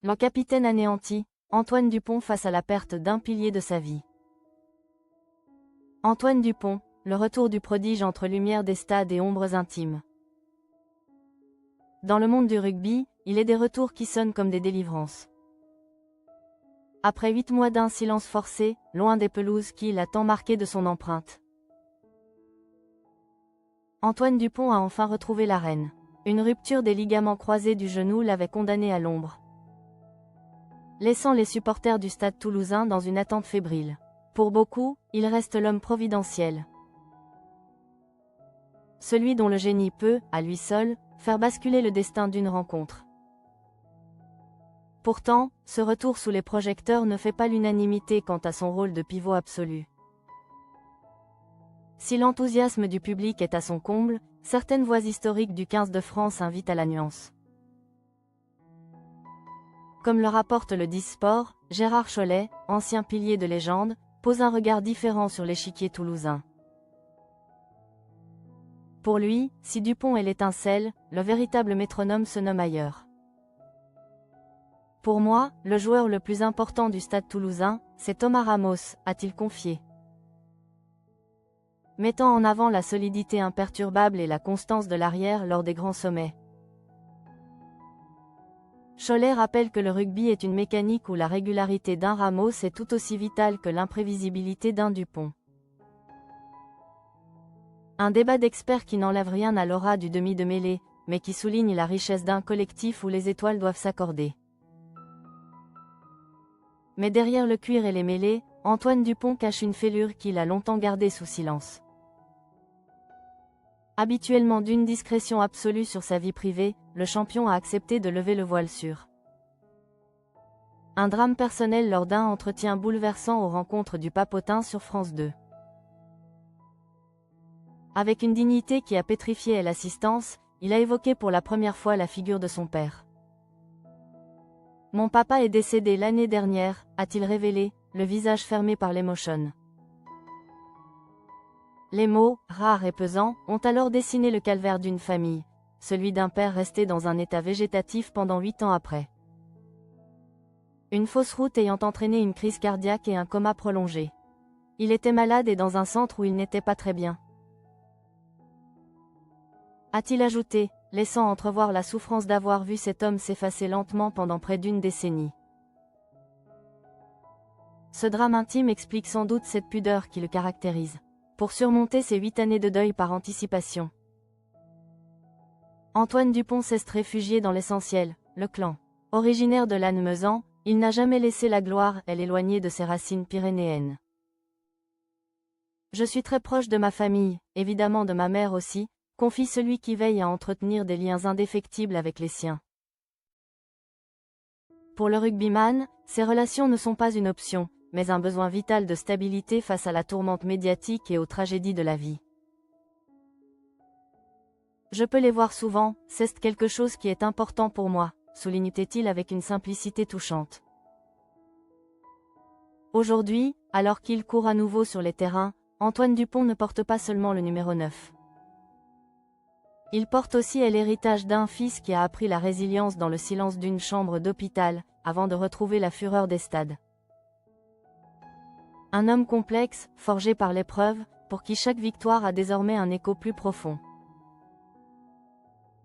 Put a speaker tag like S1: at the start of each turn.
S1: Le capitaine anéanti, Antoine Dupont face à la perte d'un pilier de sa vie. Antoine Dupont, le retour du prodige entre lumière des stades et ombres intimes. Dans le monde du rugby, il est des retours qui sonnent comme des délivrances. Après 8 mois d'un silence forcé, loin des pelouses qu'il a tant marqué de son empreinte. Antoine Dupont a enfin retrouvé l'arène. Une rupture des ligaments croisés du genou l'avait condamné à l'ombre, laissant les supporters du stade toulousain dans une attente fébrile. Pour beaucoup, il reste l'homme providentiel. Celui dont le génie peut, à lui seul, faire basculer le destin d'une rencontre. Pourtant, ce retour sous les projecteurs ne fait pas l'unanimité quant à son rôle de pivot absolu. Si l'enthousiasme du public est à son comble, certaines voix historiques du 15 de France invitent à la nuance. Comme le rapporte le 10 Sport, Gérard Chollet, ancien pilier de légende, pose un regard différent sur l'échiquier toulousain. Pour lui, si Dupont est l'étincelle, le véritable métronome se nomme ailleurs. Pour moi, le joueur le plus important du stade toulousain, c'est Thomas Ramos, a-t-il confié. Mettant en avant la solidité imperturbable et la constance de l'arrière lors des grands sommets. Chollet rappelle que le rugby est une mécanique où la régularité d'un Ramos est tout aussi vitale que l'imprévisibilité d'un Dupont. Un débat d'experts qui n'enlève rien à l'aura du demi de mêlée, mais qui souligne la richesse d'un collectif où les étoiles doivent s'accorder. Mais derrière le cuir et les mêlées, Antoine Dupont cache une fêlure qu'il a longtemps gardée sous silence. Habituellement d'une discrétion absolue sur sa vie privée, le champion a accepté de lever le voile sur un drame personnel lors d'un entretien bouleversant aux rencontres du Papotin sur France 2. Avec une dignité qui a pétrifié l'assistance, il a évoqué pour la première fois la figure de son père. « Mon papa est décédé l'année dernière », a-t-il révélé, le visage fermé par l'émotion. Les mots, rares et pesants, ont alors dessiné le calvaire d'une famille, celui d'un père resté dans un état végétatif pendant 8 ans après. Une fausse route ayant entraîné une crise cardiaque et un coma prolongé. Il était malade et dans un centre où il n'était pas très bien. A-t-il ajouté, laissant entrevoir la souffrance d'avoir vu cet homme s'effacer lentement pendant près d'une décennie. Ce drame intime explique sans doute cette pudeur qui le caractérise. Pour surmonter ces 8 années de deuil par anticipation. Antoine Dupont s'est réfugié dans l'essentiel, le clan. Originaire de Lannemezan, il n'a jamais laissé la gloire, elle éloignée de ses racines pyrénéennes. Je suis très proche de ma famille, évidemment de ma mère aussi, confie celui qui veille à entretenir des liens indéfectibles avec les siens. Pour le rugbyman, ces relations ne sont pas une option, mais un besoin vital de stabilité face à la tourmente médiatique et aux tragédies de la vie. Je peux les voir souvent, c'est quelque chose qui est important pour moi, souligne-t-il avec une simplicité touchante. Aujourd'hui, alors qu'il court à nouveau sur les terrains, Antoine Dupont ne porte pas seulement le numéro 9. Il porte aussi l'héritage d'un fils qui a appris la résilience dans le silence d'une chambre d'hôpital, avant de retrouver la fureur des stades. Un homme complexe, forgé par l'épreuve, pour qui chaque victoire a désormais un écho plus profond.